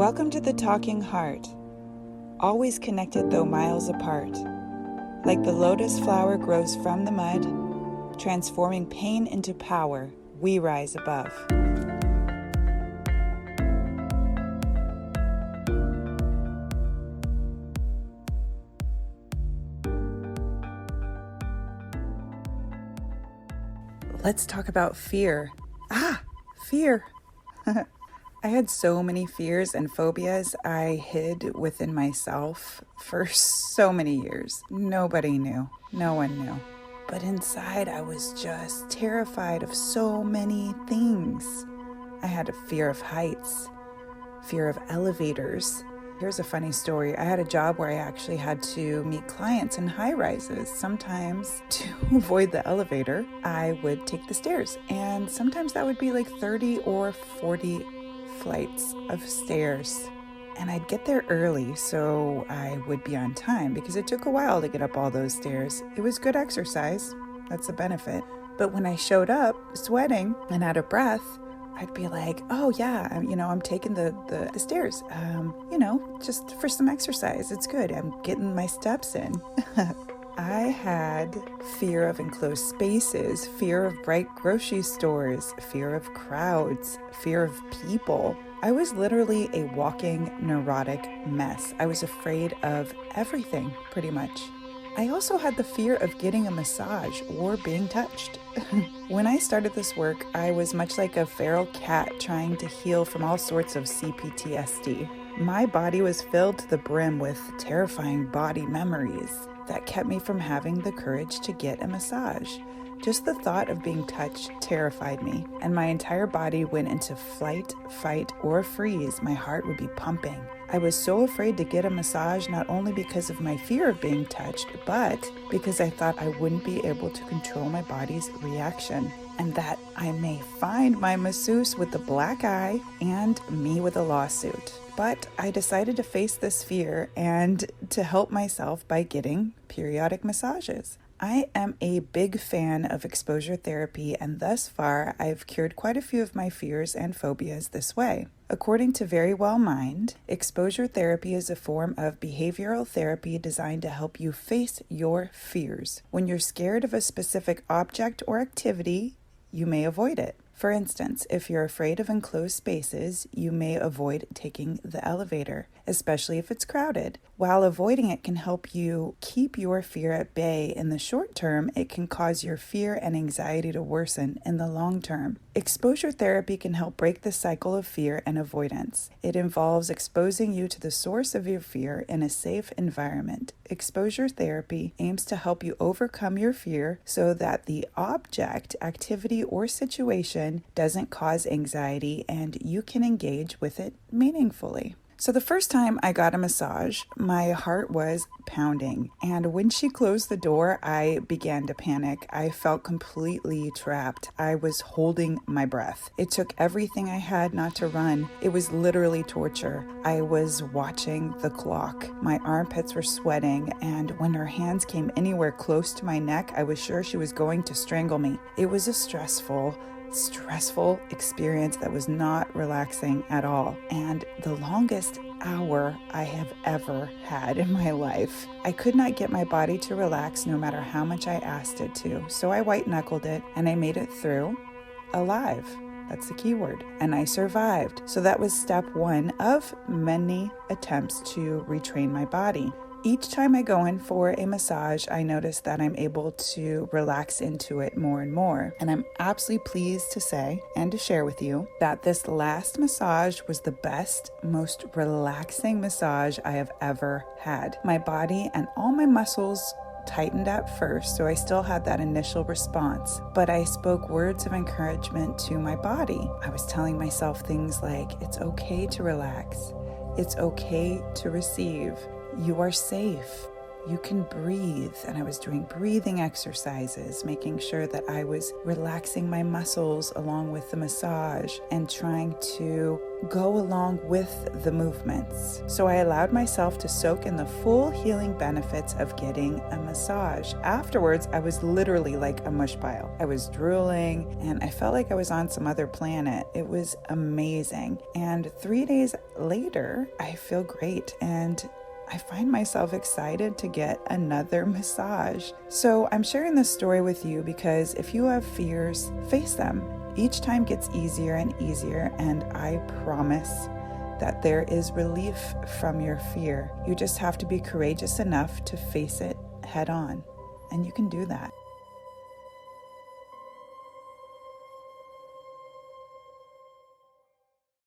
Welcome to the Talking Heart, always connected though miles apart. Like the lotus flower grows from the mud, transforming pain into power, we rise above. Let's talk about fear. Fear. I had so many fears and phobias I hid within myself for so many years. Nobody knew. No one knew. But inside, I was just terrified of so many things. I had a fear of heights, fear of elevators. Here's a funny story. I had a job where I actually had to meet clients in high rises. Sometimes to avoid the elevator, I would take the stairs. And sometimes that would be like 30 or 40 flights of stairs. And I'd get there early so I would be on time because it took a while to get up all those stairs. It was good exercise. That's a benefit. But when I showed up sweating and out of breath, I'd be like, oh yeah, I'm taking the stairs, just for some exercise. It's good. I'm getting my steps in. I had fear of enclosed spaces, fear of bright grocery stores, fear of crowds, fear of people. I was literally a walking neurotic mess. I was afraid of everything, pretty much. I also had the fear of getting a massage or being touched. When I started this work, I was much like a feral cat trying to heal from all sorts of CPTSD. My body was filled to the brim with terrifying body memories that kept me from having the courage to get a massage. Just the thought of being touched terrified me, and my entire body went into flight, fight, or freeze. My heart would be pumping. I was so afraid to get a massage, not only because of my fear of being touched, but because I thought I wouldn't be able to control my body's reaction, and that I may find my masseuse with the black eye and me with a lawsuit. But I decided to face this fear and to help myself by getting periodic massages. I am a big fan of exposure therapy, and thus far, I've cured quite a few of my fears and phobias this way. According to Verywell Mind, exposure therapy is a form of behavioral therapy designed to help you face your fears. When you're scared of a specific object or activity, you may avoid it. For instance, if you're afraid of enclosed spaces, you may avoid taking the elevator, especially if it's crowded. While avoiding it can help you keep your fear at bay in the short term, it can cause your fear and anxiety to worsen in the long term. Exposure therapy can help break the cycle of fear and avoidance. It involves exposing you to the source of your fear in a safe environment. Exposure therapy aims to help you overcome your fear so that the object, activity, or situation doesn't cause anxiety and you can engage with it meaningfully. So the first time I got a massage, my heart was pounding. And when she closed the door, I began to panic. I felt completely trapped. I was holding my breath. It took everything I had not to run. It was literally torture. I was watching the clock. My armpits were sweating, and when her hands came anywhere close to my neck, I was sure she was going to strangle me. It was a stressful experience that was not relaxing at all, and the longest hour I have ever had in my life. I could not get my body to relax no matter how much I asked it to, so I white-knuckled it and I made it through alive. That's the key word. And I survived. So that was step one of many attempts to retrain my body. Each time I go in for a massage, I notice that I'm able to relax into it more and more. And I'm absolutely pleased to say and to share with you that this last massage was the best, most relaxing massage I have ever had. My body and all my muscles tightened at first, so I still had that initial response, but I spoke words of encouragement to my body. I was telling myself things like, it's okay to relax. It's okay to receive. You are safe. you can breathe. And I was doing breathing exercises, making sure that I was relaxing my muscles along with the massage and trying to go along with the movements. So I allowed myself to soak in the full healing benefits of getting a massage. Afterwards, I was literally like a mush pile. I was drooling and I felt like I was on some other planet. It was amazing. And 3 days later, I feel great and I find myself excited to get another massage. So I'm sharing this story with you because if you have fears, face them. Each time gets easier and easier, and I promise that there is relief from your fear. You just have to be courageous enough to face it head on, and you can do that.